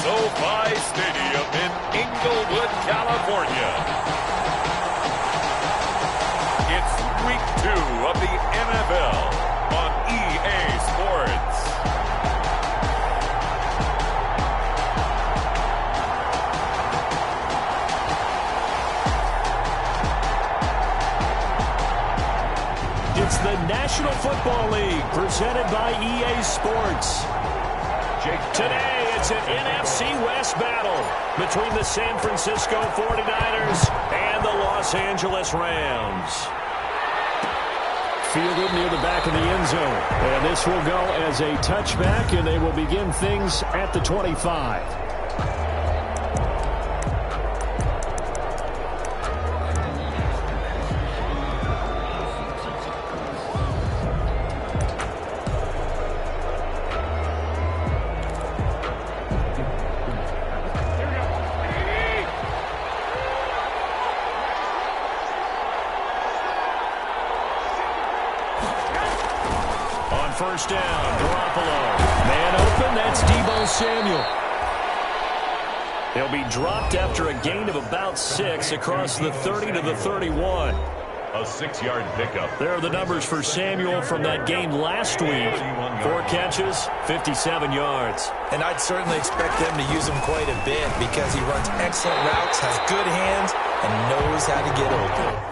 SoFi Stadium in Inglewood, California. It's Week 2 of the NFL on EA Sports. It's the National Football League presented by EA Sports. Today, it's an NFC West battle between the San Francisco 49ers and the Los Angeles Rams. Fielded near the back of the end zone. And this will go as a touchback, and they will begin things at the 25. First down, Garoppolo. Man open, that's Deebo Samuel. He'll be dropped after a gain of about 6 across the 30 to the 31. A 6-yard pickup. There are the numbers for Samuel from that game last week. 4 catches, 57 yards. And I'd certainly expect them to use him quite a bit because he runs excellent routes, has good hands, and knows how to get open.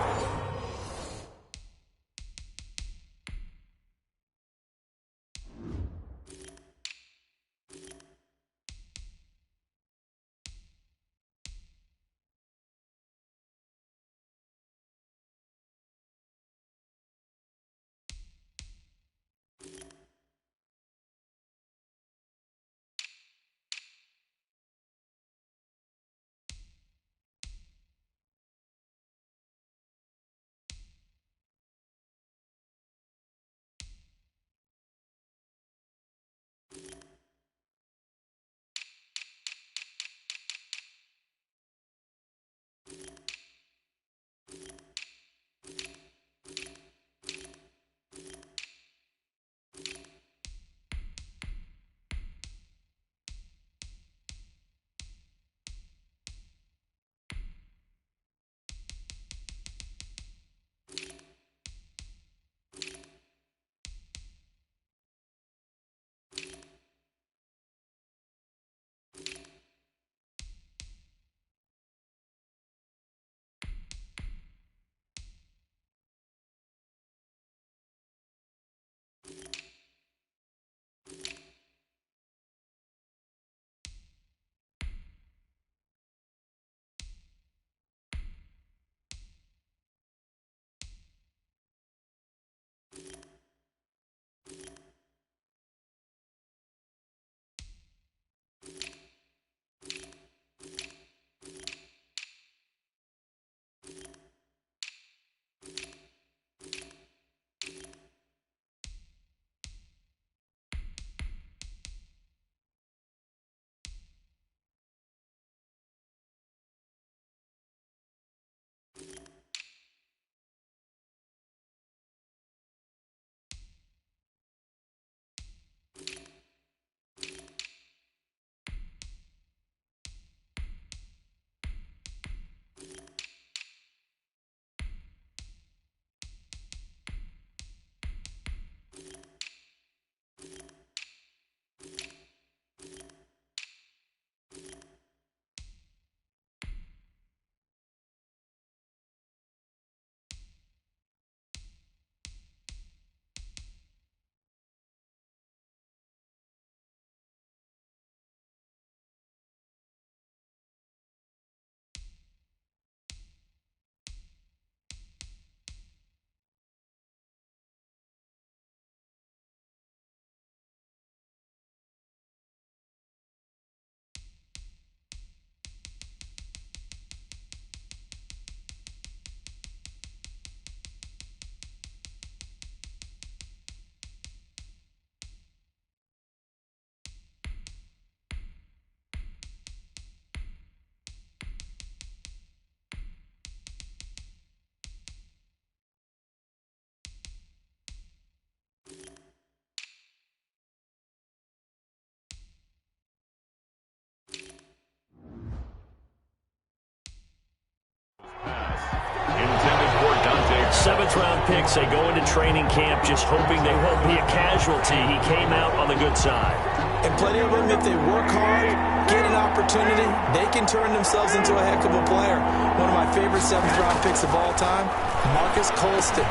7th-round picks, they go into training camp just hoping they won't be a casualty. He came out on the good side. And plenty of them, if they work hard, get an opportunity, they can turn themselves into a heck of a player. One of my favorite 7th-round picks of all time, Marcus Colston.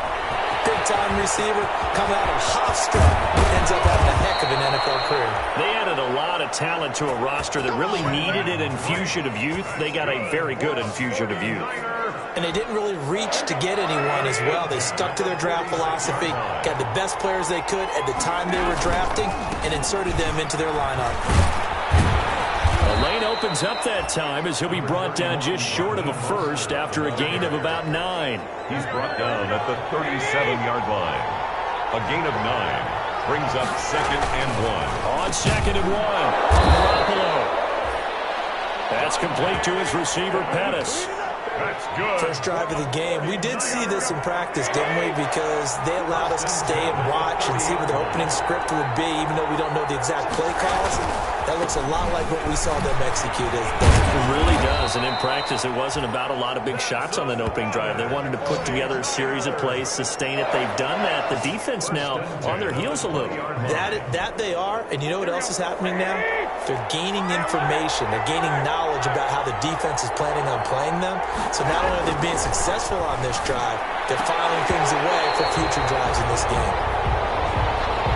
Big-time receiver coming out of Hofstra. Ends up having a heck of an NFL career. They added a lot of talent to a roster that really needed an infusion of youth. They got a very good infusion of youth. And they didn't really reach to get anyone as well. They stuck to their draft philosophy, got the best players they could at the time they were drafting, and inserted them into their lineup. The lane opens up that time as he'll be brought down just short of a first after a gain of about 9. He's brought down at the 37-yard line. A gain of 9 brings up 2nd and 1. On 2nd and 1, Garoppolo. That's complete to his receiver, Pettis. That's good. First drive of the game. We did see this in practice, didn't we? Because they allowed us to stay and watch and see what the opening script would be, even though we don't know the exact play calls. That looks a lot like what we saw them execute. It really does, and in practice, it wasn't about a lot of big shots on that opening drive. They wanted to put together a series of plays, sustain it. They've done that. The defense now on their heels a little. That they are, and you know what else is happening now? They're gaining information. They're gaining knowledge about how the defense is planning on playing them. So not only are they being successful on this drive, they're filing things away for future drives in this game.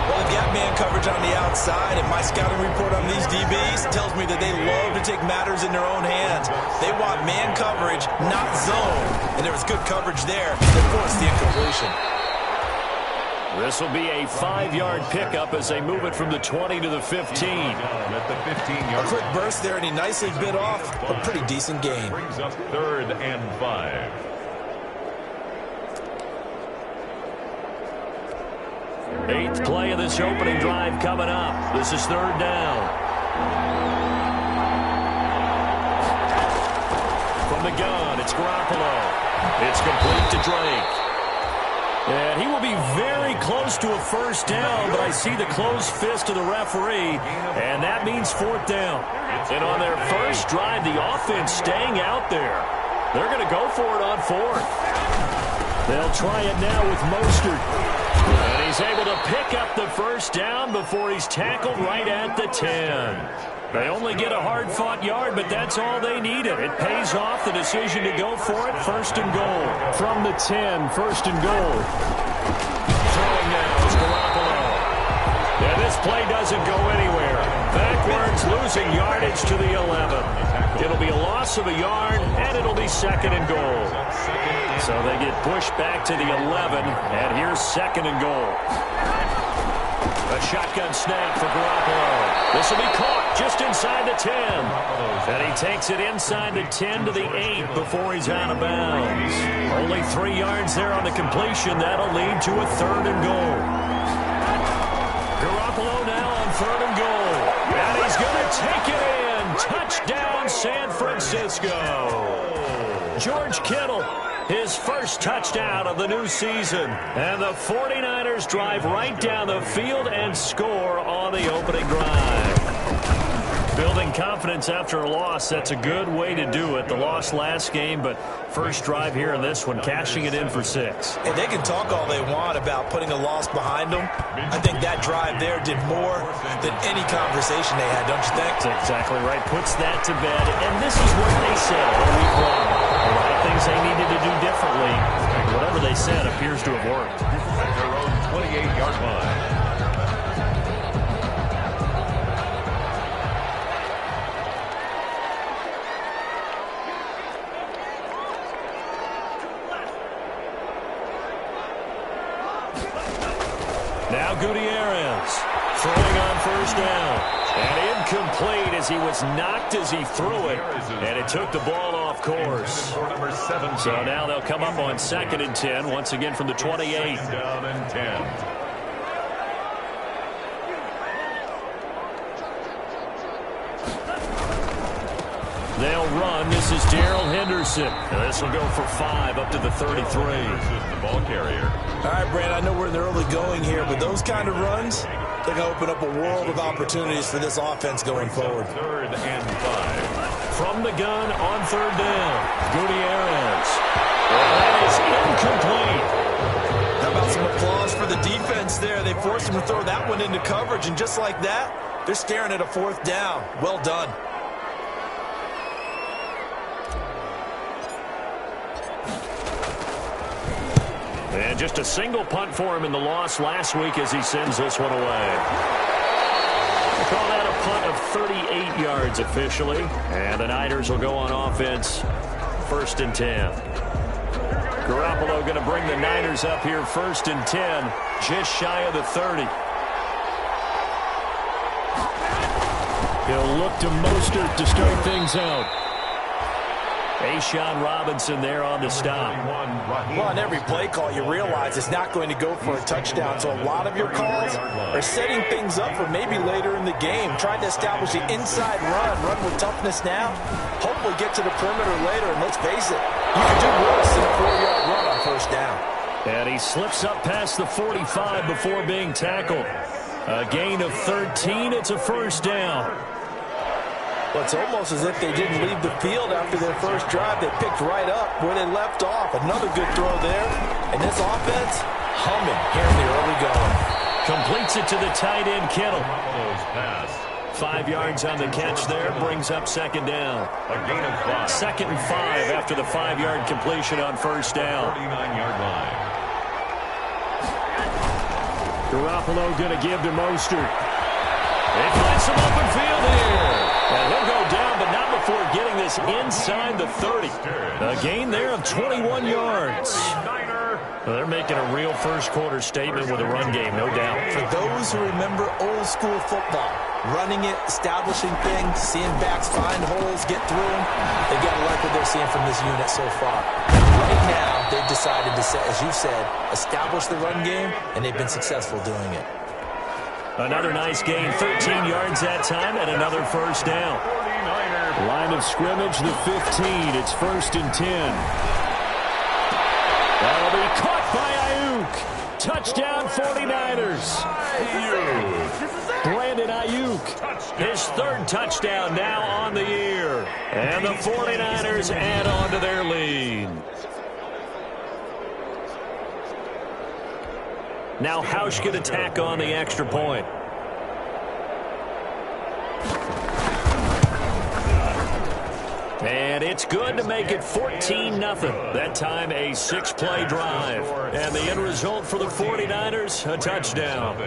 Well, they've got man coverage on the outside, and my scouting report on these DBs tells me that they love to take matters in their own hands. They want man coverage, not zone. And there was good coverage there that forced the incompletion. This will be a 5-yard pickup as they move it from the 20 to the 15. At the 15-yard A quick burst there, and he nicely bit off a pretty decent gain. brings up 3rd and 5. Eighth play of this opening drive coming up. This is 3rd down. From the gun, it's Garoppolo. It's complete to Drake. And he will be very close to a first down, but I see the closed fist of the referee, and that means 4th down. And on their first drive, the offense staying out there. They're going to go for it on 4th. They'll try it now with Mostert. And he's able to pick up the first down before he's tackled right at the 10. They only get a hard-fought yard, but that's all they needed. It pays off the decision to go for it. 1st and goal. From the 10, 1st and goal. Throwing now is Garoppolo. And this play doesn't go anywhere. Backwards, losing yardage to the 11. It'll be a loss of a yard, and it'll be 2nd and goal. So they get pushed back to the 11, and here's 2nd and goal. A shotgun snap for Garoppolo. This will be caught just inside the 10. And he takes it inside the 10 to the 8 before he's out of bounds. Only 3 yards there on the completion. That'll lead to a 3rd and goal. Garoppolo now on 3rd and goal. And he's going to take it in. Touchdown, San Francisco. George Kittle, his first touchdown of the new season. And the 49ers drive right down the field and score on the opening drive. Building confidence after a loss, that's a good way to do it. The loss last game, but first drive here in this one, cashing it in for 6. And they can talk all they want about putting a loss behind them. I think that drive there did more than any conversation they had, don't you think? That's exactly right. Puts that to bed. And this is what they said all week long. A lot of things they needed to do differently. Whatever they said appears to have worked. At their own 28-yard line. Now Gutierrez throwing on 1st down. And incomplete as he was knocked as he threw it. And it took the ball off course. So now they'll come up on 2nd and 10, once again from the 28. Down and 10. They'll run. This is Darrell Henderson. And this will go for 5 up to the 33. This is the ball carrier. All right, Brand, I know we're in the early going here, but those kind of runs, they're going to open up a world of opportunities for this offense going forward. 3rd and 5. From the gun on 3rd down, Gutierrez. And that is incomplete. to throw that one into coverage, and just like that, they're staring at a 4th down. Well done. And just a single punt for him in the loss last week as he sends this one away. We'll call that a punt of 38 yards officially. And the Niners will go on offense, 1st and 10. Garoppolo going to bring the Niners up here, 1st and 10, just shy of the 30. He'll look to Mostert to start things out. A'Shawn Robinson there on the stop. Well, on every play call, you realize it's not going to go for a touchdown. So a lot of your calls are setting things up for maybe later in the game, trying to establish the inside run with toughness now. Hopefully get to the perimeter later, and let's face it, you can do worse than a 4-yard run on 1st down. And he slips up past the 45 before being tackled. A gain of 13. It's a 1st down. Well, it's almost as if they didn't leave the field after their first drive. They picked right up where they left off. Another good throw there. And this offense, humming here in the early going. Completes it to the tight end, Kittle. 5 yards on the catch there. Brings up 2nd down. A gain of 5. 2nd and 5 after the 5-yard completion on 1st down. 49-yard line. Garoppolo going to give to Mostert. They find some open field here. And he'll go down, but not before getting this inside the 30. A gain there of 21 yards. Well, they're making a real first-quarter statement with a run game, no doubt. For those who remember old-school football, running it, establishing things, seeing backs find holes, get through them, they got to like what they're seeing from this unit so far. Right now, they've decided to, as you said, establish the run game, and they've been successful doing it. Another nice gain, 13 yards that time, and another 1st down. Line of scrimmage, the 15. It's 1st and 10. That'll be caught by Ayuk. Touchdown 49ers. Brandon Ayuk, his 3rd touchdown now on the year. And the 49ers add on to their lead. Now Hausch going to tack on the extra point. And it's good to make it 14-0. That time a 6-play drive. And the end result for the 49ers, a touchdown.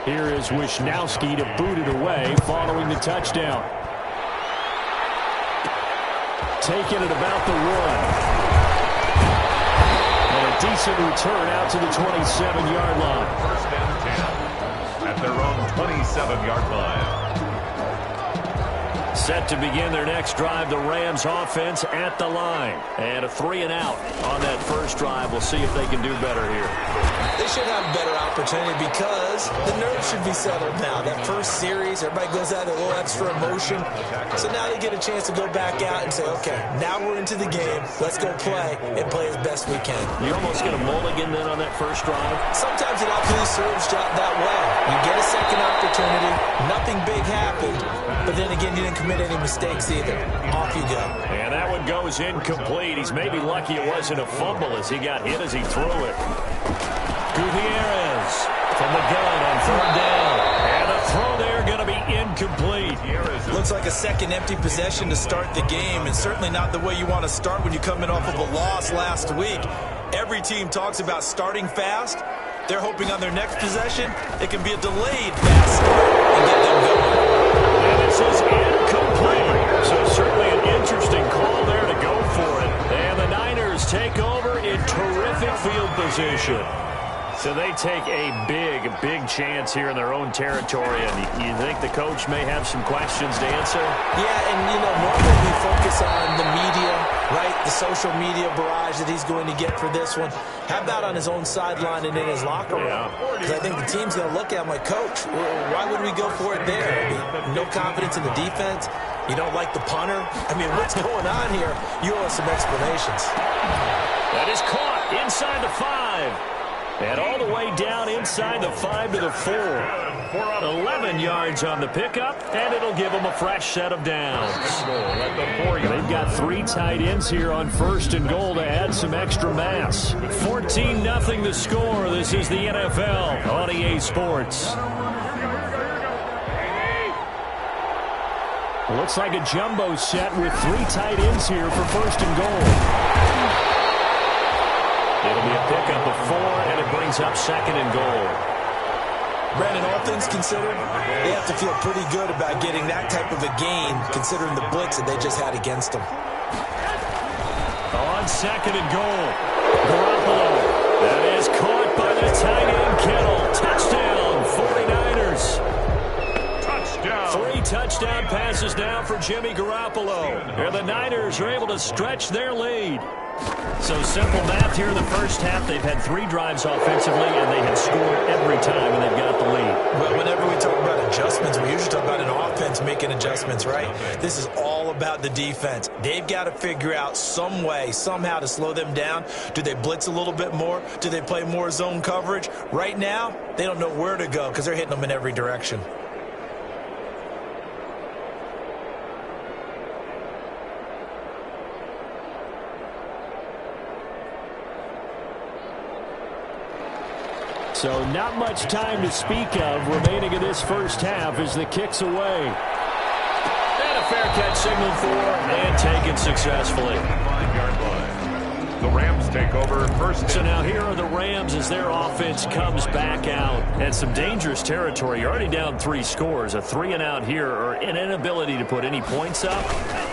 Here is Wisnowski to boot it away following the touchdown. Taking it about the 1. And a decent return out to the 27-yard line. First and 10 at their own 27-yard line. Set to begin their next drive, the Rams offense at the line. And a 3-and-out on that first drive. We'll see if they can do better here. They should have a better opportunity because the nerves should be settled now. That first series, everybody goes out a little extra emotion. So now they get a chance to go back out and say, okay, now we're into the game. Let's go play and play as best we can. You almost get a mulligan then on that first drive? Sometimes it absolutely serves that way. You get a second opportunity. Nothing big happened. But then again, you didn't commit any mistakes either. Off you go. And that one goes incomplete. He's maybe lucky it wasn't a fumble as he got hit as he threw it. Gutierrez from the gun on 3rd down. And a throw there going to be incomplete. Looks like a second empty possession to start the game, and certainly not the way you want to start when you're coming off of a loss last week. Every team talks about starting fast. They're hoping on their next possession it can be a delayed fast start and get them going. And this is incomplete. So certainly an interesting call there to go for it. And the Niners take over in terrific field position. So they take a big chance here in their own territory. And you think the coach may have some questions to answer? Yeah, and, normally we focus on the media, right? The social media barrage that he's going to get for this one. How about on his own sideline and in his locker room? Because I think the team's going to look at him like, Coach, why would we go for it there? I mean, no confidence in the defense. You don't like the punter? I mean, what's going on here? You owe us some explanations. That is caught inside the 5. And all the way down inside the 5 to the 4. 11 yards on the pickup, and it'll give them a fresh set of downs. They've got 3 tight ends here on 1st and goal to add some extra mass. 14-0 the score. This is the NFL on EA Sports. Looks like a jumbo set with 3 tight ends here for 1st and goal. It'll be a pickup of 4, and it brings up 2nd and goal. Brandon, all things considered, they have to feel pretty good about getting that type of a gain, considering the blitz that they just had against them. On 2nd and goal, Garoppolo. That is caught by the tight end, Kittle. Touchdown, 49ers. 3 touchdown passes now for Jimmy Garoppolo. And the Niners are able to stretch their lead. So simple math here in the first half. They've had 3 drives offensively, and they have scored every time, and they've got the lead. Well, whenever we talk about adjustments, we usually talk about an offense making adjustments, right? This is all about the defense. They've got to figure out some way, somehow to slow them down. Do they blitz a little bit more? Do they play more zone coverage? Right now, they don't know where to go because they're hitting them in every direction. So not much time to speak of remaining in this first half as the kick's away. And a fair catch signaled for and taken successfully. 5-yard line. The Rams take over 1st. So now here are the Rams as their offense comes back out. And some dangerous territory. You're already down 3 scores. A 3-and-out here or an inability to put any points up.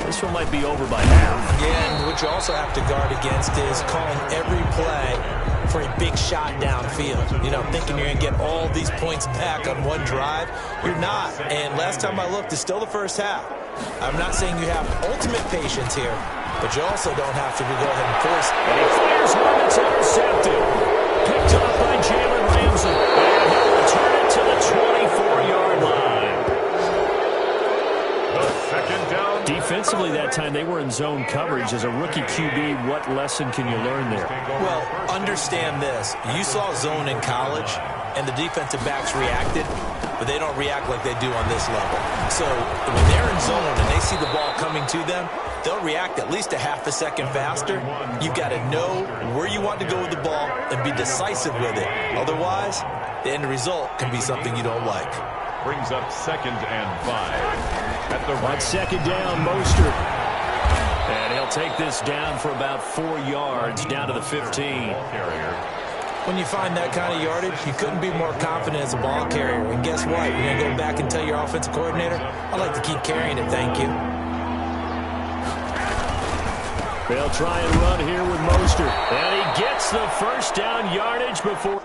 This one might be over by half. Yeah, and what you also have to guard against is calling every play for a big shot downfield. Thinking you're going to get all these points back on one drive. You're not. And last time I looked, it's still the first half. I'm not saying you have ultimate patience here, but you also don't have to go ahead and force it. And he fires one that's intercepted. Picked up by Jalen Ramsey. And he'll return it to the 24-yard line. The 2nd down. Defensively that time, they were in zone coverage. As a rookie QB, what lesson can you learn there? Well, understand this. You saw zone in college, and the defensive backs reacted, but they don't react like they do on this level. So when they're in zone and they see the ball coming to them, they'll react at least a half a second faster. You've got to know where you want to go with the ball and be decisive with it. Otherwise, the end result can be something you don't like. Brings up 2nd and 5. At the On 2nd down, Mostert. And he'll take this down for about 4 yards, down to the 15. carrier. When you find that kind of yardage, you couldn't be more confident as a ball carrier. And guess what? You're going to go back and tell your offensive coordinator, I'd like to keep carrying it, thank you. They'll try and run here with Mostert. And he gets the first down yardage before...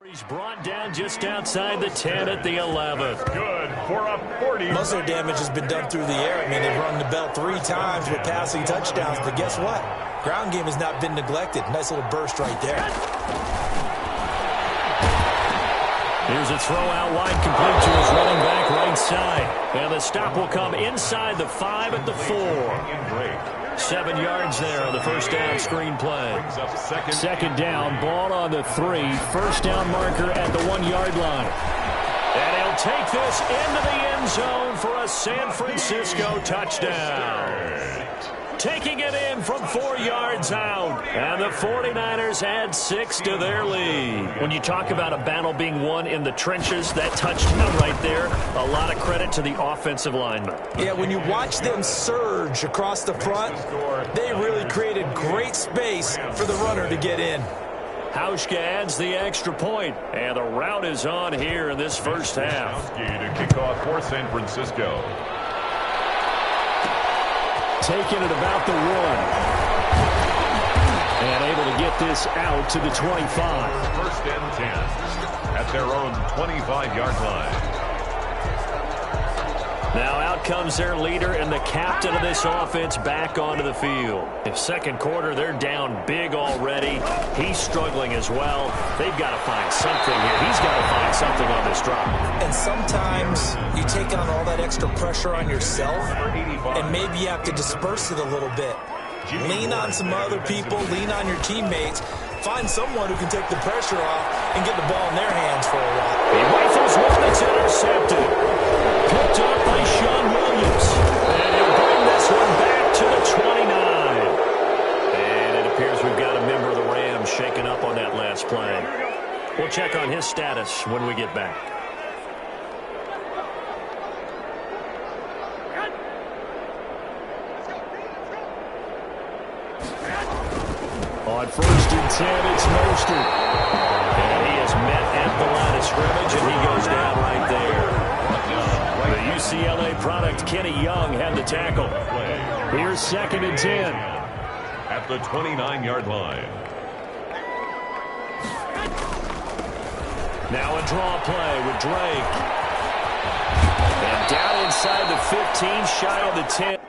He's brought down just outside the 10 at the 11th. Good for a 40. Most of their damage has been done through the air. I mean, they've rung the bell 3 times with passing touchdowns, but guess what? Ground game has not been neglected. Nice little burst right there. Here's a throw out wide, complete to his running back right side. And the stop will come inside the 5 at the 4. 7 yards there on the first down screen play. Second down, ball on the 3. First down marker at the 1-yard line. And he'll take this into the end zone for a San Francisco touchdown. Taking it in from 4 yards out. And the 49ers add 6 to their lead. When you talk about a battle being won in the trenches, that touchdown right there, a lot of credit to the offensive linemen. Yeah, when you watch them surge across the front, they really created great space for the runner to get in. Hauschka adds the extra point, and the route is on here in this first half. To kick off for San Francisco. Taking it about the 1. And able to get this out to the 25. First and 10 at their own 25-yard line. Now out comes their leader and the captain of this offense back onto the field. In second quarter, they're down big already. He's struggling as well. They've got to find something here. He's got to find something on this drive. And sometimes you take on all that extra pressure on yourself, and maybe you have to disperse it a little bit. Lean on some other people, lean on your teammates. Find someone who can take the pressure off and get the ball in their hands for a while. He rifles one that's intercepted. Picked up by Sean Williams. And he'll bring this one back to the 29. And it appears we've got a member of the Rams shaken up on that last play. We'll check on his status when we get back. On first and 10, it's Mostert. And he is met at the line of scrimmage, and he goes down right there. The UCLA product, Kenny Young, had the tackle. Here's second and 10. At the 29-yard line. Now a draw play with Drake. And down inside the 15, shy of the 10.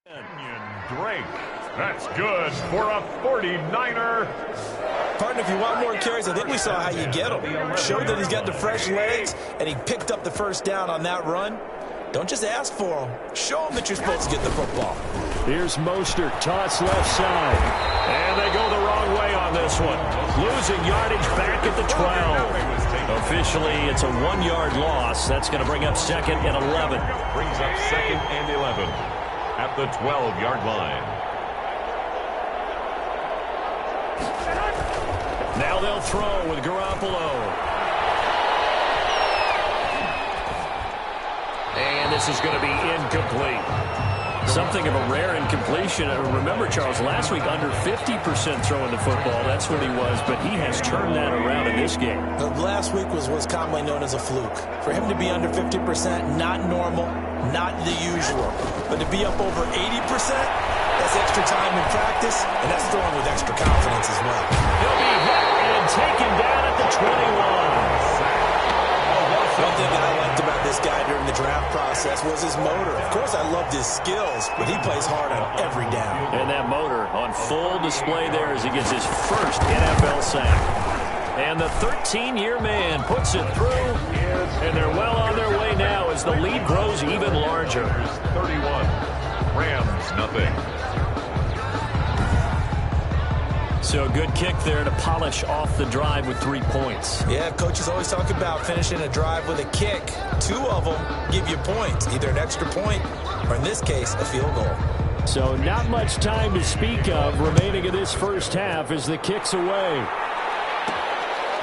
Drake. That's good for a 49er. Partner, if you want more carries, I think we saw how you get him. Showed that he's got the fresh legs, and he picked up the first down on that run. Don't just ask for him. Show him that you're supposed to get the football. Here's Mostert, toss left side. And they go the wrong way on this one. Losing yardage back at the 12. Officially, it's a 1-yard loss. That's going to bring up second and 11. Brings up second and 11 at the 12-yard line. Now they'll throw with Garoppolo. And this is going to be incomplete. Something of a rare incompletion. Remember, Charles, last week under 50% throwing the football. That's what he was, but he has turned that around in this game. Last week was what's commonly known as a fluke. For him to be under 50%, not normal, not the usual. But to be up over 80%, that's extra time in practice, and that's throwing with extra confidence as well. He'll be hit and taken down at the 21. One thing that I liked about this guy during the draft process was his motor. Of course, I loved his skills, but he plays hard on every down. And that motor on full display there as he gets his first NFL sack. And the 13-year man puts it through, and they're well on their way now as the lead grows even larger. 31. Rams, nothing. So a good kick there to polish off the drive with 3 points. Yeah, coaches always talk about finishing a drive with a kick. 2 of them give you points, either an extra point or, in this case, a field goal. So not much time to speak of remaining in this first half as the kick's away.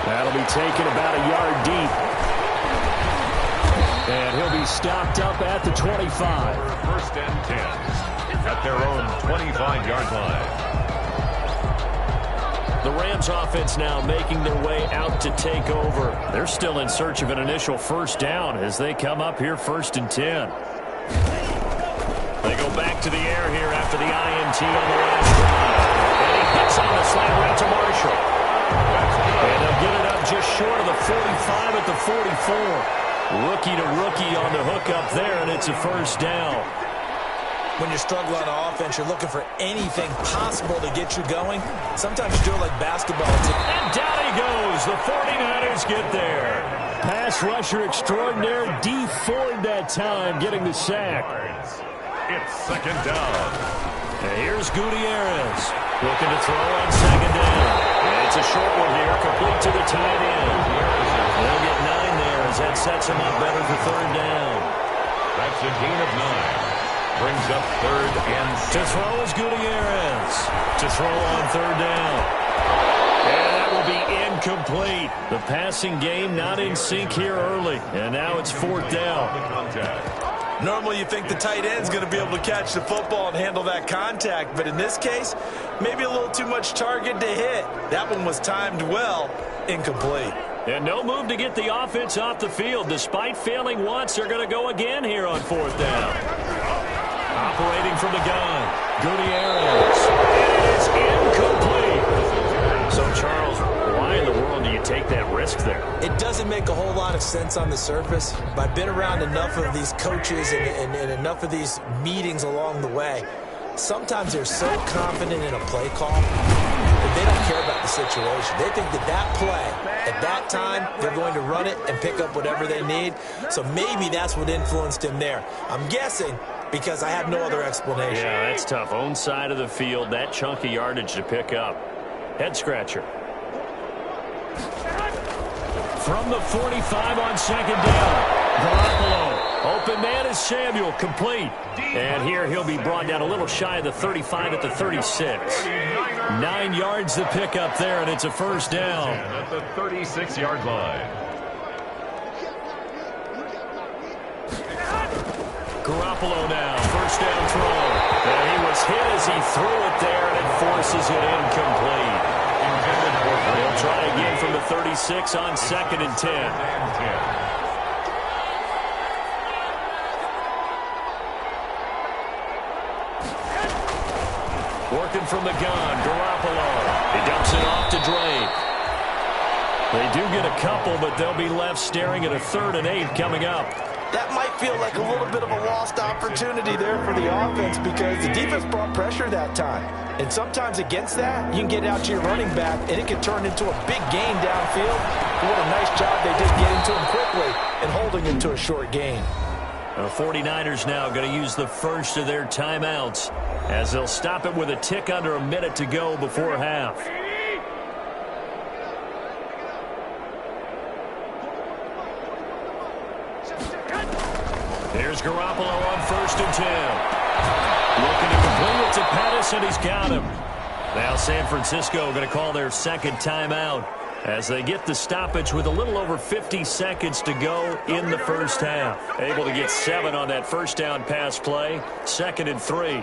That'll be taken about a yard deep. And he'll be stopped up at the 25. First and 10 at their own 25-yard line. The Rams offense now making their way out to take over. They're still in search of an initial first down as they come up here first and 10. They go back to the air here after the INT on the last drive. And he hits on the slant right to Marshall. And they'll get it up just short of the 45 at the 44. Rookie to rookie on the hook up there, and it's a first down. When you struggle on offense, you're looking for anything possible to get you going. Sometimes you do it like basketball. And down he goes. The 49ers get there. Pass rusher extraordinaire, D Ford that time, getting the sack. It's second down. And here's Gutierrez. Looking to throw on second down. And it's a short one here, complete to the tight end. They'll get 9 there as that sets him up better for third down. That's a gain of 9. Brings up third and 6. To throw is Gutierrez. To throw on third down. And that will be incomplete. The passing game not in sync here early. And now it's fourth down. Normally you think the tight end's going to be able to catch the football and handle that contact. But in this case, maybe a little too much target to hit. That one was timed well. Incomplete. And no move to get the offense off the field. Despite failing once, they're going to go again here on fourth down. Operating from the gun, Gutierrez. It is incomplete. So, Charles, why in the world do you take that risk there? It doesn't make a whole lot of sense on the surface, but I've been around enough of these coaches and enough of these meetings along the way. Sometimes they're so confident in a play call that they don't care about the situation. They think that play, at that time, they're going to run it and pick up whatever they need. So maybe that's what influenced him there. I'm guessing because I have no other explanation. Yeah, that's tough. Own side of the field, that chunk of yardage to pick up. Head scratcher. From the 45 on second down. Garoppolo. Open man is Samuel. Complete. And here he'll be brought down a little shy of the 35 at the 36. 9 yards to pick up there, and it's a first down. At the 36-yard line. Garoppolo now. First down throw. And he was hit as he threw it there, and it forces it incomplete. They'll try again from the 36 on second and 10. Working from the gun, Garoppolo. He dumps it off to Drake. They do get a couple, but they'll be left staring at a 3rd and 8 coming up. that might feel like a little bit of a lost opportunity there for the offense because the defense brought pressure that time. And sometimes against that, you can get out to your running back, and it can turn into a big gain downfield. What a nice job they did getting to him quickly and holding him to a short gain. The 49ers now going to use the first of their timeouts as they'll stop it with a tick under a minute to go before half. Here's Garoppolo on 1st and 10. Looking to complete it to Pettis, and he's got him. Now San Francisco going to call their second timeout as they get the stoppage with a little over 50 seconds to go in the first half. Able to get 7 on that first down pass play. 2nd and 3.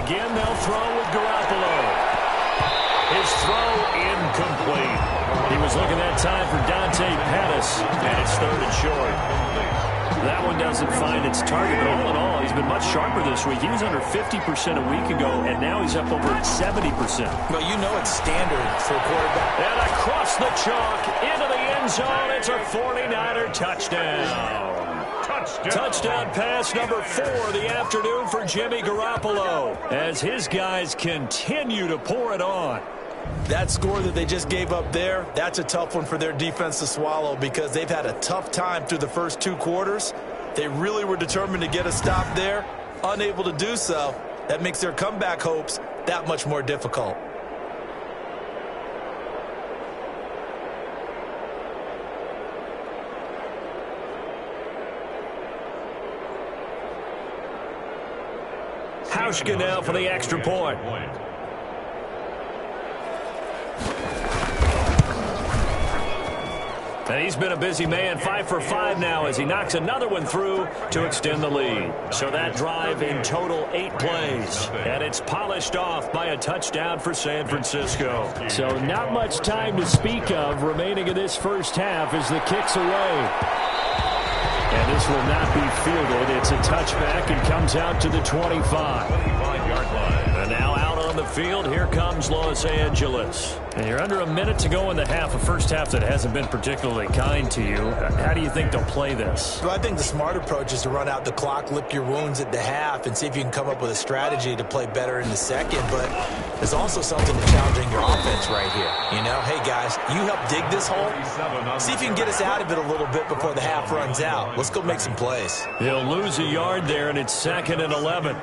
Again, they'll throw with Garoppolo. His throw incomplete. He was looking that time for Dante Pettis, and it's 3rd and short. That one doesn't find its target, but all in all, he's been much sharper this week. He was under 50% a week ago, and now he's up over 70%. Well, you know it's standard for a quarterback. And across the chalk, into the end zone, it's a 49er touchdown. Touchdown pass number 4 of the afternoon for Jimmy Garoppolo as his guys continue to pour it on. That score that they just gave up there, that's a tough one for their defense to swallow because they've had a tough time through the first 2 quarters. They really were determined to get a stop there, unable to do so. That makes their comeback hopes that much more difficult. Hauschka now for the extra point. And he's been a busy man, 5 for 5 now as he knocks another one through to extend the lead. So that drive in total 8 plays. And it's polished off by a touchdown for San Francisco. So not much time to speak of remaining in this first half as the kick's away. And this will not be fielded. It's a touchback and comes out to the 25-yard line. And now out on the field, here comes Los Angeles. And you're under a minute to go in the half, a first half that hasn't been particularly kind to you. How do you think they'll play this? Well, I think the smart approach is to run out the clock, lick your wounds at the half, and see if you can come up with a strategy to play better in the second. But there's also something to challenging your offense right here. You know, hey, guys, you help dig this hole. See if you can get us out of it a little bit before the half runs out. Let's go make some plays. He'll lose a yard there, and it's 2nd and 11.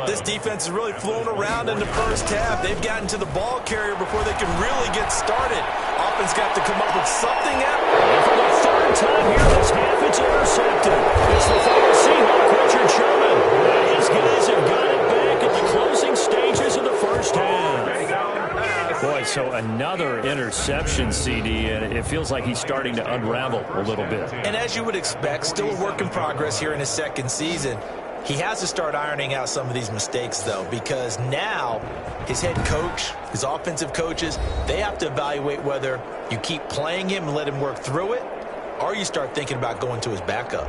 This defense has really flown around in the first half. They've gotten to the ball carrier before they can really get started. Offense got to come up with something And for the 3rd time here this half, it's intercepted. It's the former Seahawk, Richard Sherman. And these guys have got it back at the closing stages of the first half. Boy, so another interception, CD, and it feels like he's starting to unravel a little bit. And as you would expect, still a work in progress here in his second season. He has to start ironing out some of these mistakes, though, because now his head coach, his offensive coaches, they have to evaluate whether you keep playing him and let him work through it, or you start thinking about going to his backup.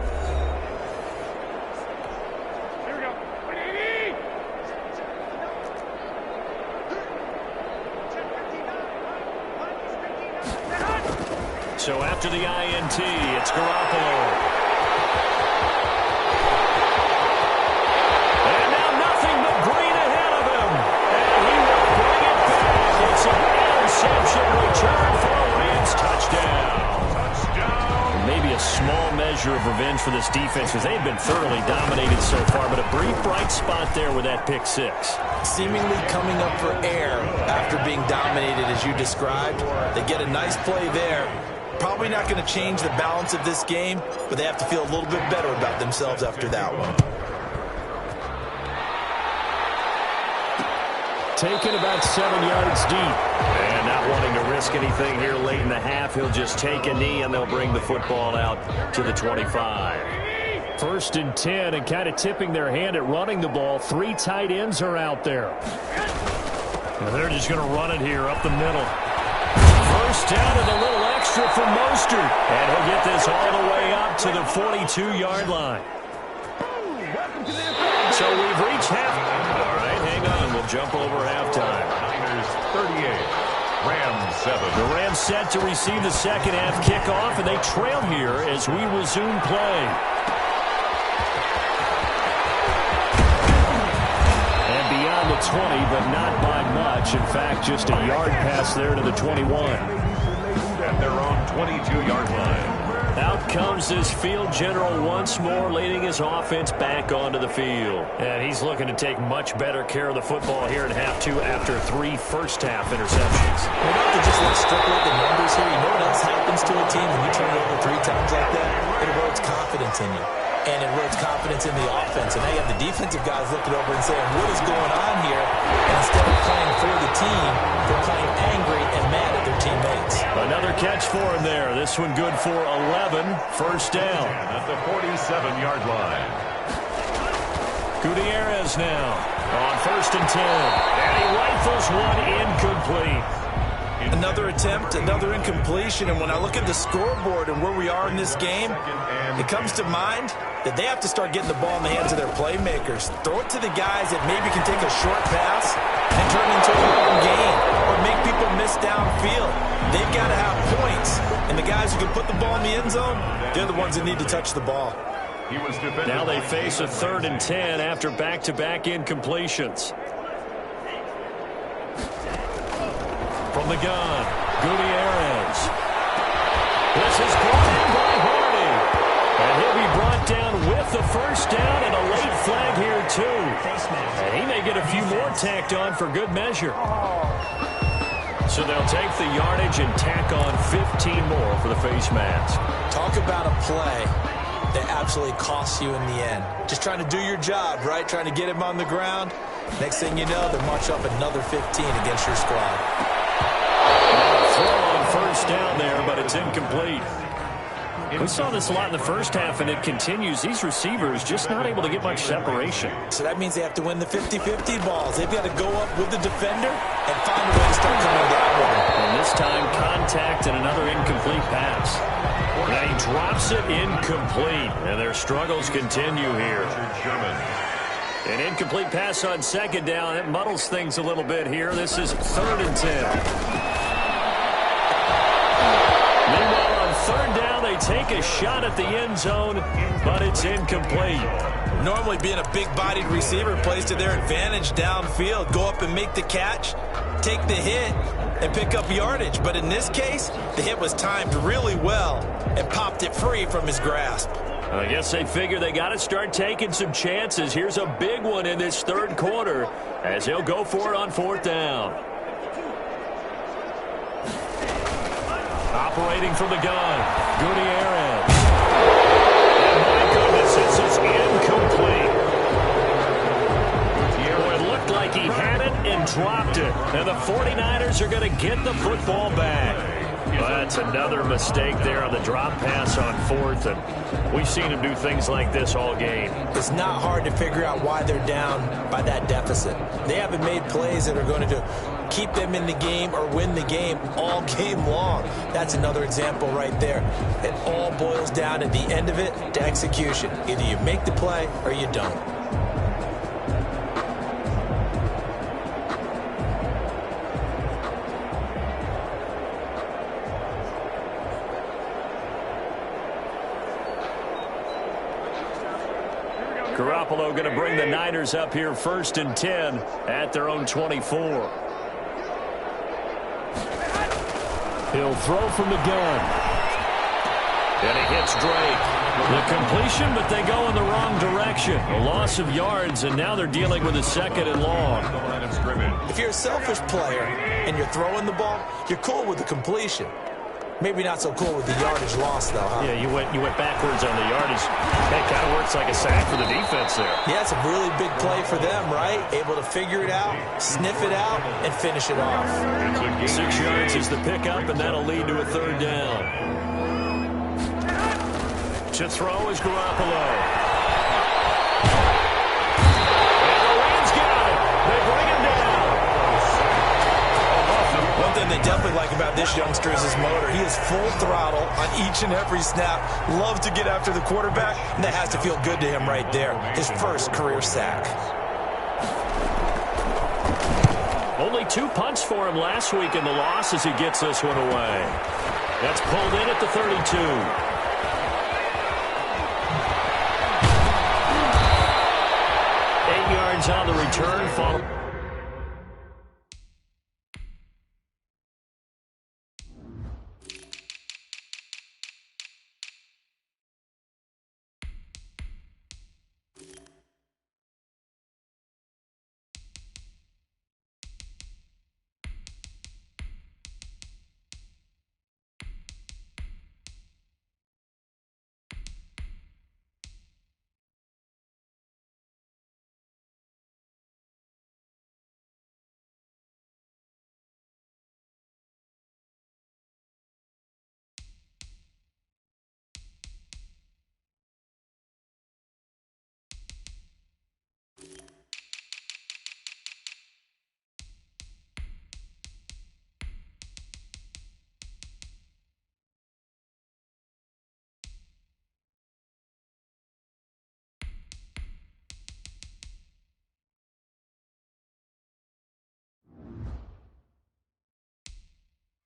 Here we go. So after the INT, it's Garoppolo. Return for a Rams touchdown. Maybe a small measure of revenge for this defense because they've been thoroughly dominated so far, but a brief bright spot there with that pick 6. Seemingly coming up for air after being dominated as you described. They get a nice play there. Probably not going to change the balance of this game, but they have to feel a little bit better about themselves after that one. Taken about 7 yards deep. And not wanting to risk anything here late in the half, he'll just take a knee and they'll bring the football out to the 25. 1st and 10, and kind of tipping their hand at running the ball. 3 tight ends are out there. And they're just going to run it here up the middle. First down and a little extra for Mostert. And he'll get this all the way up to the 42-yard line. So we've reached half. All right, hang on. We'll jump over halftime. Niners 38, Rams 7. The Rams set to receive the second half kickoff, and they trail here as we resume play. And beyond the 20, but not by much. In fact, just a yard pass there to the 21. At their own 22-yard line. Out comes this field general once more, leading his offense back onto the field. And he's looking to take much better care of the football here in half two after 3 first-half interceptions. You don't have to just look strictly at the numbers here. You know what else happens to a team when you turn it over 3 times like that? It erodes confidence in you. And it erodes confidence in the offense. And now you have the defensive guys looking over and saying, what is going on here? And instead of playing for the team, they're playing angry and mad at their teammates. Another catch for him there. This one good for 11. First down. At the 47-yard line. Gutierrez now on 1st and 10. And he rifles one incomplete. Another attempt, another incompletion. And when I look at the scoreboard and where we are in this game, it comes to mind that they have to start getting the ball in the hands of their playmakers. Throw it to the guys that maybe can take a short pass and turn it into a long gain or make people miss downfield. They've got to have points. And the guys who can put the ball in the end zone, they're the ones that need to touch the ball. Now they face a 3rd and 10 after back-to-back incompletions. From the gun, Gutierrez. This is brought in by Hardy. And he'll be brought down with the first down and a late flag here, too. And he may get a few more tacked on for good measure. So they'll take the yardage and tack on 15 more for the face mask. Talk about a play that absolutely costs you in the end. Just trying to do your job, right? Trying to get him on the ground. Next thing you know, they march up another 15 against your squad. Throw on first down there, but it's incomplete. We saw this a lot in the first half, and it continues. These receivers just not able to get much separation. So that means they have to win the 50-50 balls. They've got to go up with the defender and find a way to start coming down with him. And this time, contact and another incomplete pass. Now he drops it incomplete, and their struggles continue here. An incomplete pass on 2nd down. It muddles things a little bit here. This is 3rd and 10. Meanwhile, on 3rd down, they take a shot at the end zone, but it's incomplete. Normally being a big-bodied receiver plays to their advantage downfield. Go up and make the catch, take the hit, and pick up yardage. But in this case, the hit was timed really well and popped it free from his grasp. I guess they figure they got to start taking some chances. Here's a big one in this 3rd quarter as he'll go for it on 4th down. Operating from the gun, Gutierrez. And my goodness, this is incomplete. Boy, it looked like he had it and dropped it. And the 49ers are going to get the football back. Well, that's another mistake there on the drop pass on 4th, and we've seen him do things like this all game. It's not hard to figure out why they're down by that deficit. They haven't made plays that are going to keep them in the game or win the game all game long. That's another example right there. It all boils down at the end of it to execution. Either you make the play or you don't. Garoppolo going to bring the Niners up here 1st and 10 at their own 24. He'll throw from the gun. And he hits Drake. The completion, but they go in the wrong direction. A loss of yards, and now they're dealing with a 2nd and long. If you're a selfish player and you're throwing the ball, you're cool with the completion. Maybe not so cool with the yardage loss, though, huh? Yeah, you went backwards on the yardage. That kind of works like a sack for the defense there. Yeah, it's a really big play for them, right? Able to figure it out, sniff it out, and finish it off. 6 yards is the pickup, and that'll lead to a 3rd down. To throw is Garoppolo. And the Rams got it. They bring him down. One thing they definitely like about this youngster is his motor. He is full throttle on each and every snap. Loves to get after the quarterback, and that has to feel good to him right there. His first career sack. Only 2 punts for him last week in the loss as he gets this one away. That's pulled in at the 32. 8 yards on the return. Follow.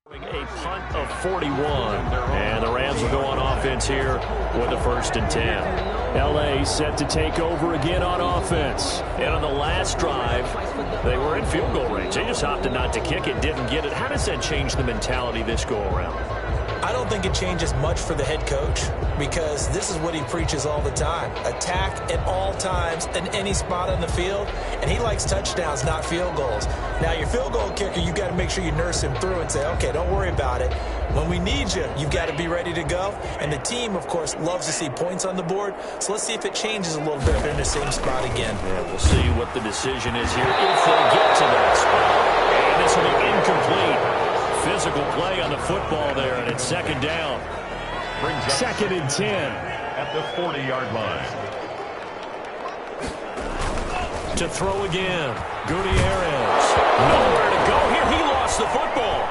A punt of 41, and the Rams will go on offense here with a 1st and 10. L.A. set to take over again on offense. And on the last drive, they were in field goal range. They just opted not to kick it, didn't get it. How does that change the mentality this go-around? I don't think it changes much for the head coach because this is what he preaches all the time. Attack at all times in any spot on the field, and he likes touchdowns, not field goals. Now, your field goal kicker, you've got to make sure you nurse him through and say, okay, don't worry about it. When we need you, you've got to be ready to go. And the team, of course, loves to see points on the board, so let's see if it changes a little bit if they're in the same spot again. Yeah, we'll see what the decision is here if they get to that spot. And this will be incomplete. Physical play on the football there, and it's 2nd down. Brings up 2nd and 10. At the 40-yard line. To throw again. Gutierrez. Nowhere to go here. He lost the football.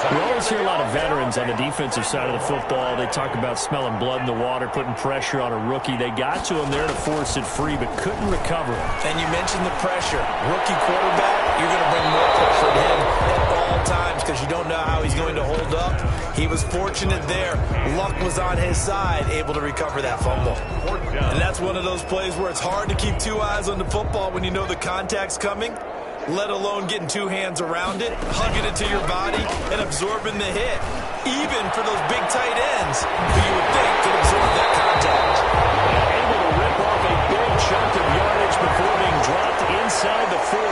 We always hear a lot of veterans on the defensive side of the football. They talk about smelling blood in the water, putting pressure on a rookie. They got to him there to force it free, but couldn't recover it. And you mentioned the pressure. Rookie quarterback, you're going to bring more pressure to him at all times because you don't know how he's going to hold up. He was fortunate there. Luck was on his side, able to recover that fumble. And that's one of those plays where it's hard to keep 2 eyes on the football when you know the contact's coming, let alone getting 2 hands around it, hugging it to your body, and absorbing the hit. Even for those big tight ends who you would think could absorb that contact. Able to rip off a big chunk of yardage before being dropped inside the 40.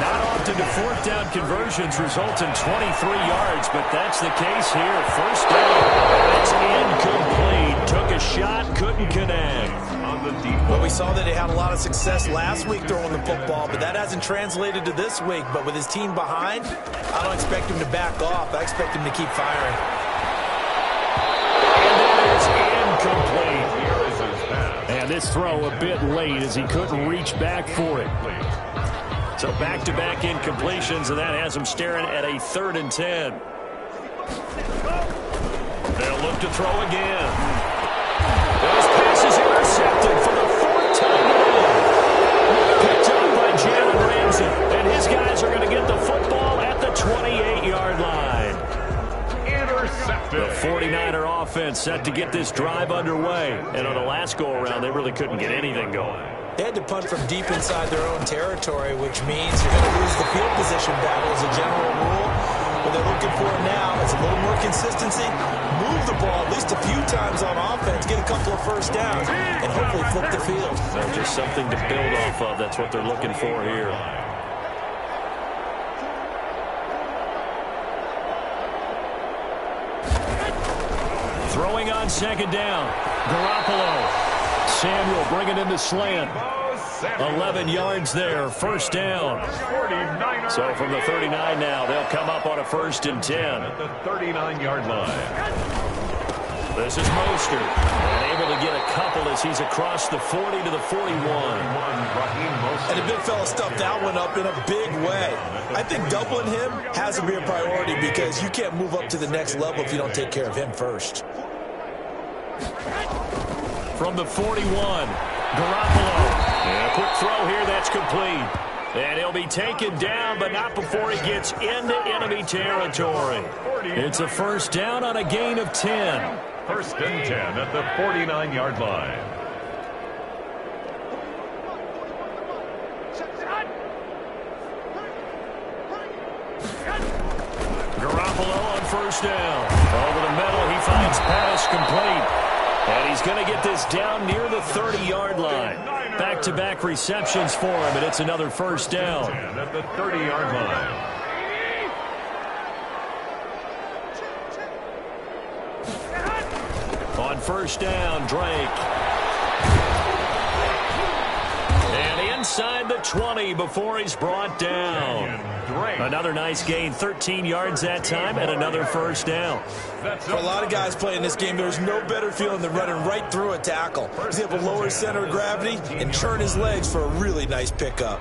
Not often do 4th down conversions result in 23 yards, but that's the case here. 1st down. It's incomplete. Took a shot, couldn't connect. Well, we saw that he had a lot of success last week throwing the football, but that hasn't translated to this week. But with his team behind, I don't expect him to back off. I expect him to keep firing. And that is incomplete. And this throw a bit late as he couldn't reach back for it. So back-to-back incompletions, and that has him staring at a 3rd and 10. They'll look to throw again. This pass is intercepted for the 4th time today. Picked up by Jalen Ramsey, and his guys are going to get the football at the 28-yard line. Intercepted. The 49er offense set to get this drive underway, and on the last go-around, they really couldn't get anything going. They had to punt from deep inside their own territory, which means you're going to lose the field position battle as a general rule. What they're looking for now is a little more consistency, move the ball at least a few times on offense, get a couple of 1st downs, and hopefully flip the field. Just something to build off of. That's what they're looking for here. Throwing on 2nd down. Garoppolo. Samuel bringing in the slant. 11 yards there, 1st down. So from the 39 now, they'll come up on a 1st and 10. At the 39-yard line. This is Mostert. And able to get a couple as he's across the 40 to the 41. And the big fella stuffed that one up in a big way. I think doubling him has to be a priority because you can't move up to the next level if you don't take care of him first. from the 41. Garoppolo. And a quick throw here. That's complete. And he'll be taken down, but not before he gets into enemy territory. It's a first down on a gain of 10. First and 10 at the 49-yard line. Garoppolo on first down. Over the middle, he finds pass complete. And he's going to get this down near the 30-yard line. Back-to-back receptions for him, and it's another first down. At the 30-yard line. On first down, Drake. And inside the 20 before he's brought down. Another nice gain, 13 yards that time, and another first down. For a lot of guys playing this game, there's no better feeling than running right through a tackle. He's able to lower his center of gravity and turn his legs for a really nice pickup.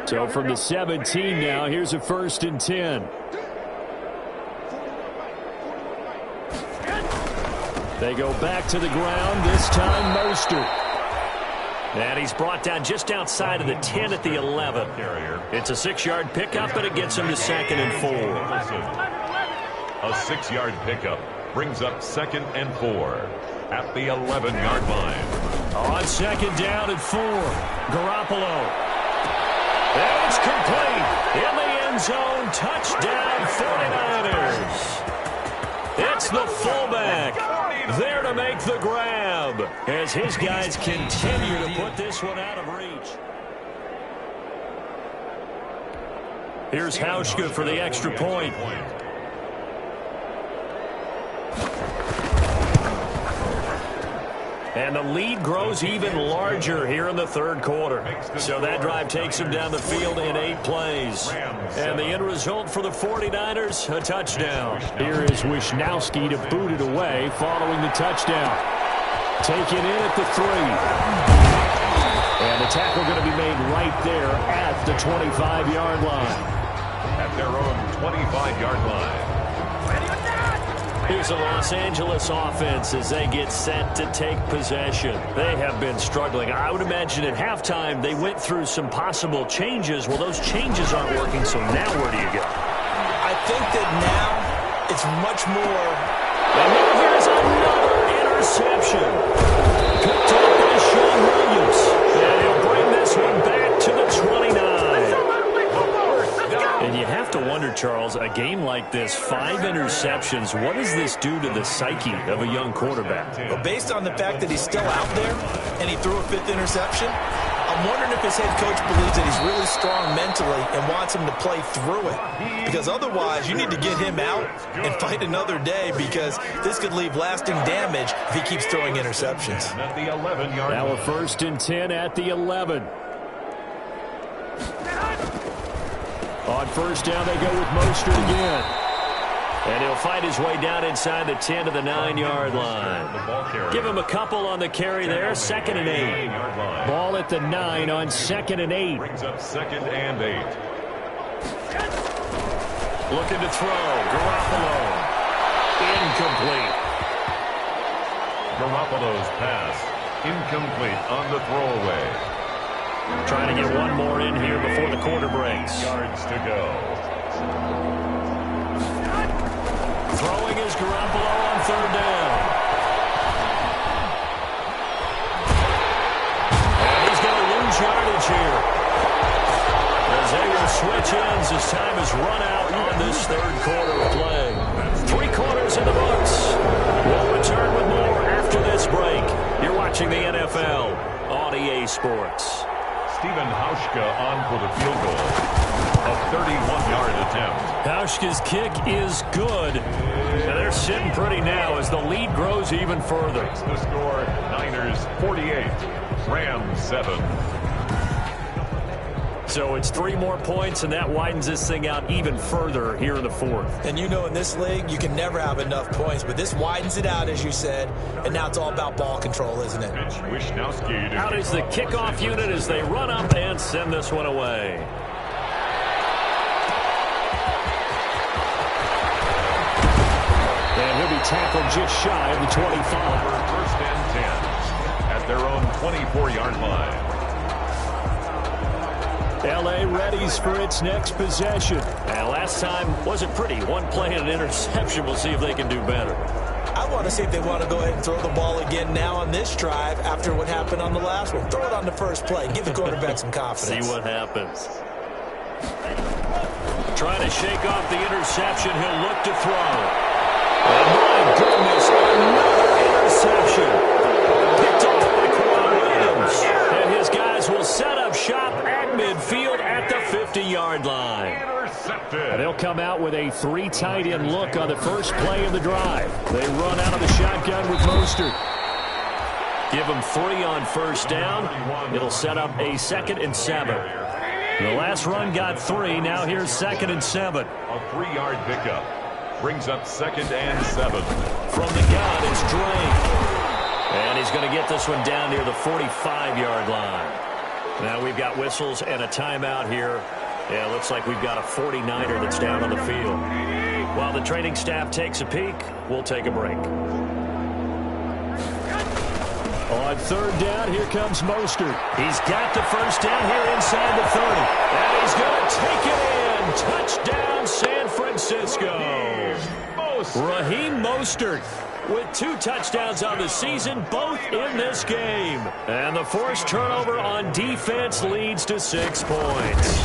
So from the 17 now, here's a first and 10. They go back to the ground, this time Mostert. And he's brought down just outside of the 10 at the 11. It's a 6-yard pickup, but it gets him to 2nd and 4. A 6-yard pickup brings up 2nd and 4 at the 11-yard line. On 2nd down and 4, Garoppolo. And it's complete in the end zone. Touchdown 49ers. It's the fullback there to make the grab as his guys continue to put this one out of reach. Here's Hauschka for the extra point. And the lead grows even larger here in the third quarter. So that drive takes him down the field in 8 plays. And the end result for the 49ers, a touchdown. Here is Wisnowski to boot it away following the touchdown. Taken in at the 3. And the tackle going to be made right there at the 25-yard line. At their own 25-yard line. Here's the Los Angeles offense as they get set to take possession. They have been struggling. I would imagine at halftime they went through some possible changes. Well, those changes aren't working, so now where do you go? I think that now it's much more. And now here's another interception. Picked up by Sean Williams. And he'll bring this one back to the 29. And you have to wonder, Charles, a game like this, 5 interceptions, what does this do to the psyche of a young quarterback? Well, based on the fact that he's still out there and he threw a 5th interception, I'm wondering if his head coach believes that he's really strong mentally and wants him to play through it. Because otherwise, you need to get him out and fight another day because this could leave lasting damage if he keeps throwing interceptions. At the 11-yard Now a first and 10 at the 11. On first down, they go with Mostert again. And he'll fight his way down inside the 10 to the 9-yard line. Give him a couple on the carry there. 2nd and 8. Ball at the 9 on 2nd and 8. Brings up 2nd and 8. Looking to throw. Garoppolo. Incomplete. Garoppolo's pass. Incomplete on the throwaway. Trying to get one more in here before the quarter breaks. Yards to go. Throwing is Garoppolo on 3rd down. And he's going to lose yardage here. As they will switch ends as time has run out on this 3rd quarter of play. 3 quarters in the books. We'll return with more after this break. You're watching the NFL on EA Sports. Stephen Hauschka on for the field goal. A 31-yard attempt. Hauschka's kick is good. And they're sitting pretty now as the lead grows even further. The score, Niners 48, Rams 7. So it's 3 more points, and that widens this thing out even further here in the fourth. And you know, in this league, you can never have enough points, but this widens it out, as you said, and now it's all about ball control, isn't it? Out is the kickoff unit as they run up and send this one away. And he'll be tackled just shy of the 25. First and 10 at their own 24-yard line. L.A. readies for its next possession. And last time wasn't pretty. One play and an interception. We'll see if they can do better. I want to see if they want to go ahead and throw the ball again now on this drive after what happened on the last one. Throw it on the first play. Give the quarterback some confidence. See what happens. Trying to shake off the interception. He'll look to throw. Oh, my goodness. Another interception. Picked off by Quan Williams. And his guys will set up shop at midfield at the 50-yard line. And they'll come out with a 3 tight end look on the first play of the drive. They run out of the shotgun with Mostert. Give them 3 on first down. It'll set up a 2nd and 7. The last run got 3. Now here's 2nd and 7. A 3-yard pickup brings up 2nd and 7. From the gun, it's Drake. And he's going to get this one down near the 45-yard line. Now we've got whistles and a timeout here. Yeah, looks like we've got a 49er that's down on the field. While the training staff takes a peek, we'll take a break. On third down, here comes Mostert. He's got the first down here inside the 30. And he's going to take it in. Touchdown, San Francisco. Raheem Mostert with 2 touchdowns on the season, both in this game. And the forced turnover on defense leads to 6 points.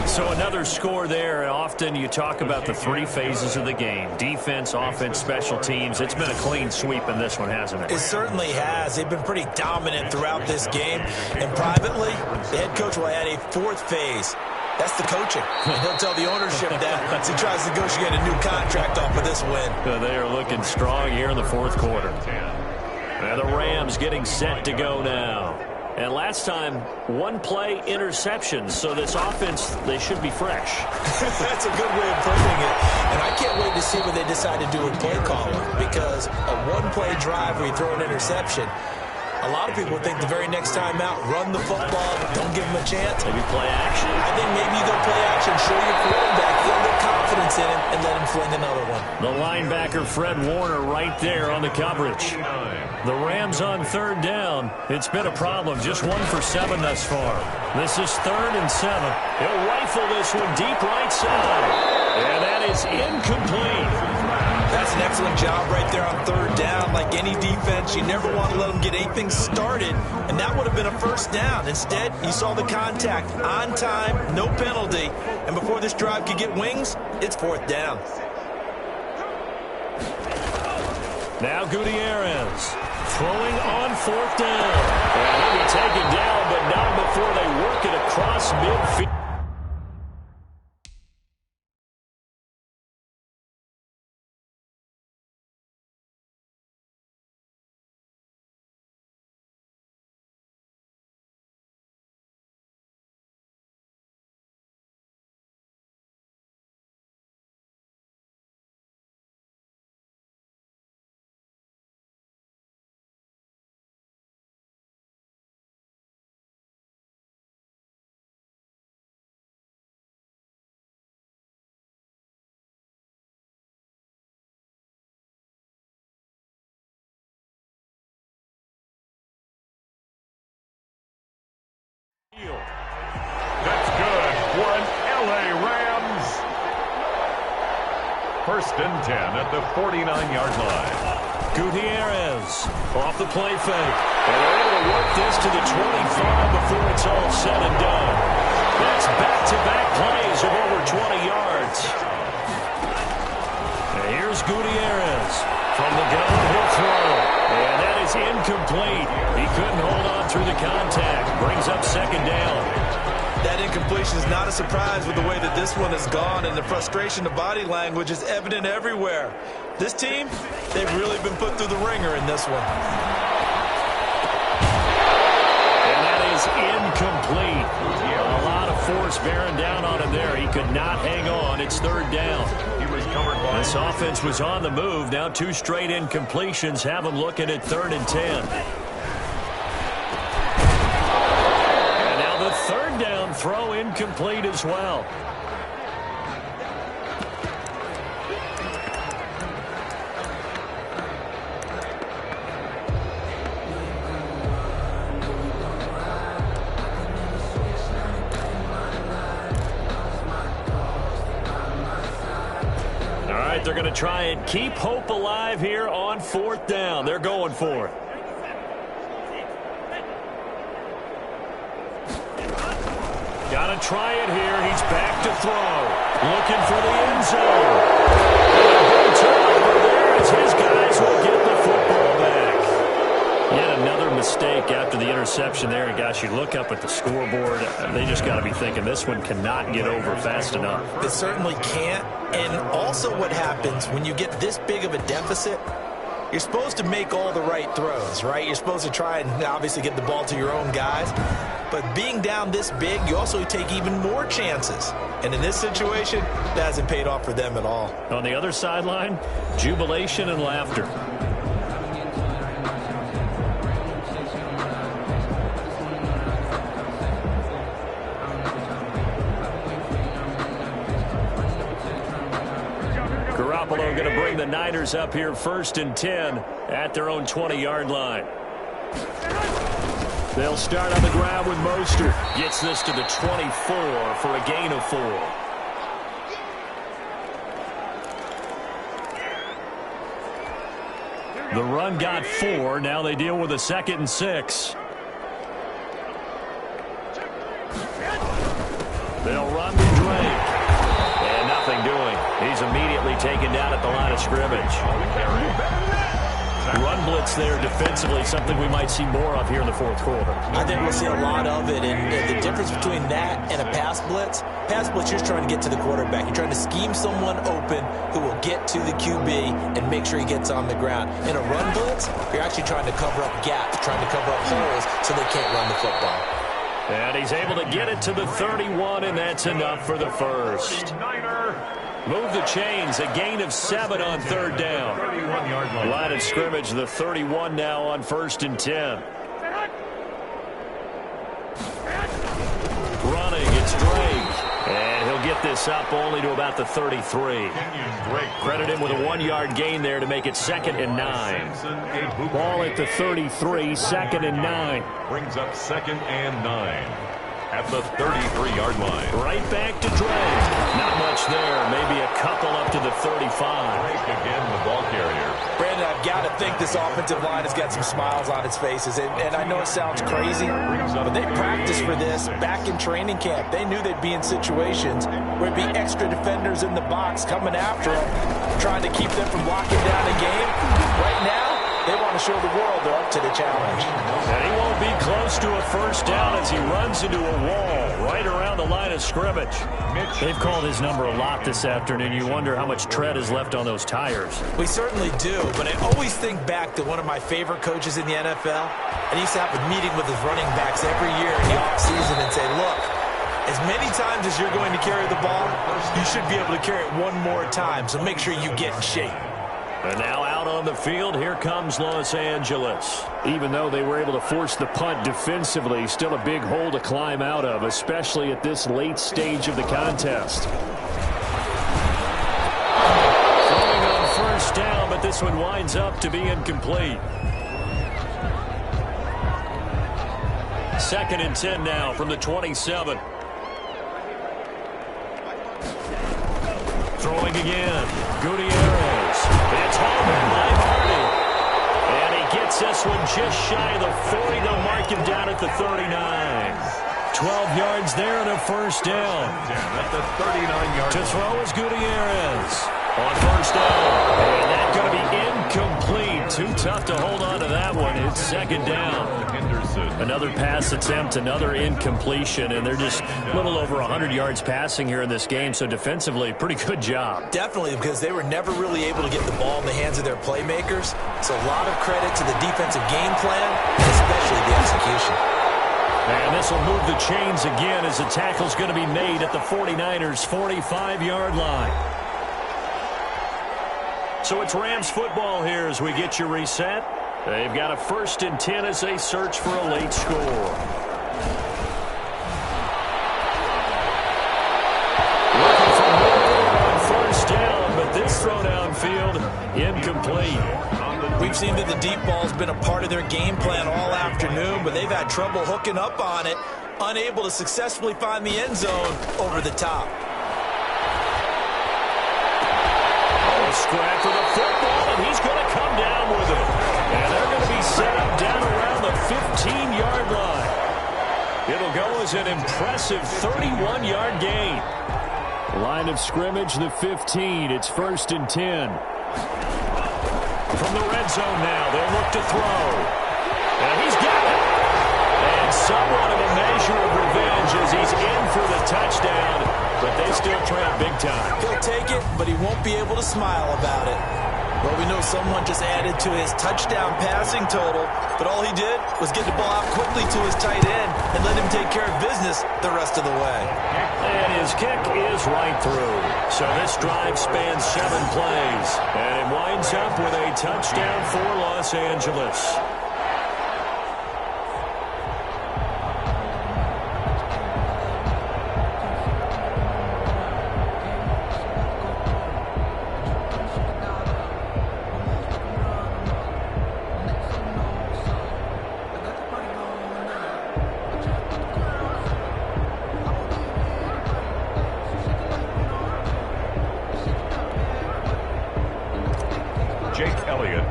So another score there. Often you talk about the 3 phases of the game. Defense, offense, special teams. It's been a clean sweep in this one, hasn't it? It certainly has. They've been pretty dominant throughout this game. And privately, the head coach will add a 4th phase. That's the coaching. And he'll tell the ownership that as he tries to negotiate a new contract off of this win. They are looking strong here in the 4th quarter. And the Rams getting set to go now. And last time, 1 play interception. So this offense, they should be fresh. That's a good way of putting it. And I can't wait to see what they decide to do with play calling. Because a 1-play drive where you throw an interception, a lot of people think the very next time out, run the football, don't give them a chance. Maybe play action. I think maybe you go play action, show your quarterback, feel their confidence in him, and let him fling another one. The linebacker, Fred Warner, right there on the coverage. The Rams on third down. It's been a problem. Just 1 for 7 thus far. This is 3rd and 7. He'll rifle this one deep right side. And that is incomplete. That's an excellent job right there on third down. Like any defense, you never want to let them get anything started, and that would have been a first down. Instead, you saw the contact on time, no penalty, and before this drive could get wings, it's 4th down. Now Gutierrez throwing on 4th down. And he'll be taken down, but not before they work it across midfield. That's good for an LA Rams. 1st and 10 at the 49-yard line. Gutierrez off the play fake. And they're able to work this to the 25 before it's all said and done. That's back-to-back plays of over 20 yards. And here's Gutierrez. From the gun, he'll throw. And that is incomplete. He couldn't hold on through the contact. Brings up second down. That incompletion is not a surprise with the way that this one has gone, and the frustration, the body language is evident everywhere. This team, they've really been put through the ringer in this one. And that is incomplete. A lot of force bearing down on him there. He could not hang on. It's third down. This offense was on the move. Now 2 straight incompletions have them looking at 3rd and 10. And now the third down throw incomplete as well. They're going to try and keep hope alive here on 4th down. They're going for it. Got to try it here. He's back to throw. Looking for the end zone. And a big turnover there as his guys will get the football back. Yet another mistake after the interception there. And gosh, you look up at the scoreboard, they just got to be thinking this one cannot get over fast enough. It certainly can't. And also what happens when you get this big of a deficit, you're supposed to make all the right throws, right? You're supposed to try and obviously get the ball to your own guys. But being down this big, you also take even more chances. And in this situation, that hasn't paid off for them at all. On the other sideline, jubilation and laughter. Going to bring the Niners up here 1st and 10 at their own 20-yard line. They'll start on the ground with Mostert. Gets this to the 24 for a gain of 4. The run got 4. Now they deal with a 2nd and 6. They'll run to Drake. And nothing doing. He's immediately taken down at the line of scrimmage. Run blitz there defensively, something we might see more of here in the 4th quarter. I think we'll see a lot of it, and the difference between that and a pass blitz, you're trying to get to the quarterback. You're trying to scheme someone open who will get to the QB and make sure he gets on the ground. In a run blitz, you're actually trying to cover up gaps, trying to cover up holes so they can't run the football. And he's able to get it to the 31, and that's enough for the first. Move the chains, a gain of 7 on 3rd down. Line of scrimmage, the 31 now on 1st and 10. Running, it's Drake. And he'll get this up only to about the 33. Credit him with a 1-yard gain there to make it 2nd and 9. Ball at the 33, 2nd and 9. Brings up 2nd and 9. At the 33-yard line. Right back to Drake. Not much there. Maybe a couple up to the 35. Drake again, the ball carrier. Brandon, I've got to think this offensive line has got some smiles on its faces. And I know it sounds crazy, but they practiced for this back in training camp. They knew they'd be in situations where it'd be extra defenders in the box coming after them, trying to keep them from locking down a game. Right now, they want to show the world they're up to the challenge. And he won't be close to a first down as he runs into a wall right around the line of scrimmage. They've called his number a lot this afternoon. You wonder how much tread is left on those tires. We certainly do, but I always think back to one of my favorite coaches in the NFL. And he used to have a meeting with his running backs every year in the offseason and say, look, as many times as you're going to carry the ball, you should be able to carry it one more time, so make sure you get in shape. And now out on the field, here comes Los Angeles. Even though they were able to force the punt defensively, still a big hole to climb out of, especially at this late stage of the contest. Throwing on first down, but this one winds up to be incomplete. 2nd and 10 now from the 27. Throwing again. Gutierrez. It's home in by Hardy. And he gets this one just shy of the 40. They'll mark him down at the 39. 12 yards there and a first down. At the 39-yard to throw is Gutierrez. On first down. And that's going to be incomplete. Too tough to hold on to that one. It's 2nd down. Henderson. Another pass attempt, another incompletion, and they're just a little over 100 yards passing here in this game, so defensively, pretty good job. Definitely, because they were never really able to get the ball in the hands of their playmakers, so a lot of credit to the defensive game plan, and especially the execution. And this will move the chains again as the tackle's going to be made at the 49ers' 45-yard line. So it's Rams football here as we get you reset. They've got a 1st and 10 as they search for a late score. Looking for more on 1st down, but this throw downfield incomplete. We've seen that the deep ball's been a part of their game plan all afternoon, but they've had trouble hooking up on it, unable to successfully find the end zone over the top. A scrap for the football, and he's going to come down with it. And they're going to be set up down around the 15-yard line. It'll go as an impressive 31-yard gain. Line of scrimmage, the 15. It's 1st and 10. From the red zone now, they'll look to throw. And he's got it. And somewhat of a measure of revenge as he's in for the touchdown, but they still trail big time. He'll take it, but he won't be able to smile about it. Well, we know someone just added to his touchdown passing total, but all he did was get the ball out quickly to his tight end and let him take care of business the rest of the way. And his kick is right through. So this drive spans 7 plays, and it winds up with a touchdown for Los Angeles.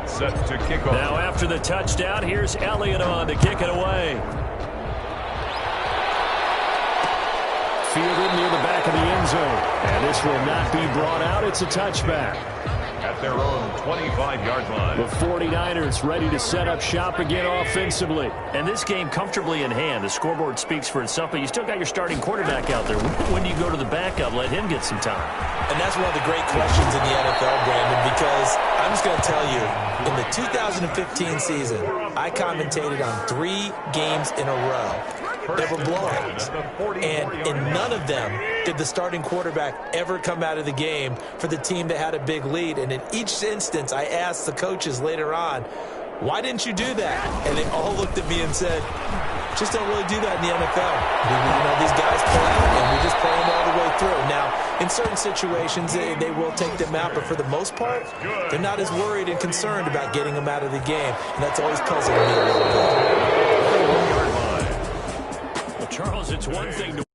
Set to kick off. Now after the touchdown, here's Elliott on to kick it away. Fielded near the back of the end zone. And this will not be brought out. It's a touchback. At their own 25-yard line. The 49ers ready to set up shop again offensively. And this game comfortably in hand. The scoreboard speaks for itself, but you still got your starting quarterback out there. When do you go to the backup? Let him get some time. And that's one of the great questions in the NFL, Brandon, because I'm just going to tell you, in the 2015 season, I commentated on 3 games in a row. There were blowouts, and in none of them did the starting quarterback ever come out of the game for the team that had a big lead. And in each instance, I asked the coaches later on, why didn't you do that? And they all looked at me and said, just don't really do that in the NFL. You know, these guys play, and we just play them all the way through. Now, in certain situations, they will take them out, but for the most part, they're not as worried and concerned about getting them out of the game, and that's always puzzling me a little bit. Well, Charles, it's one thing to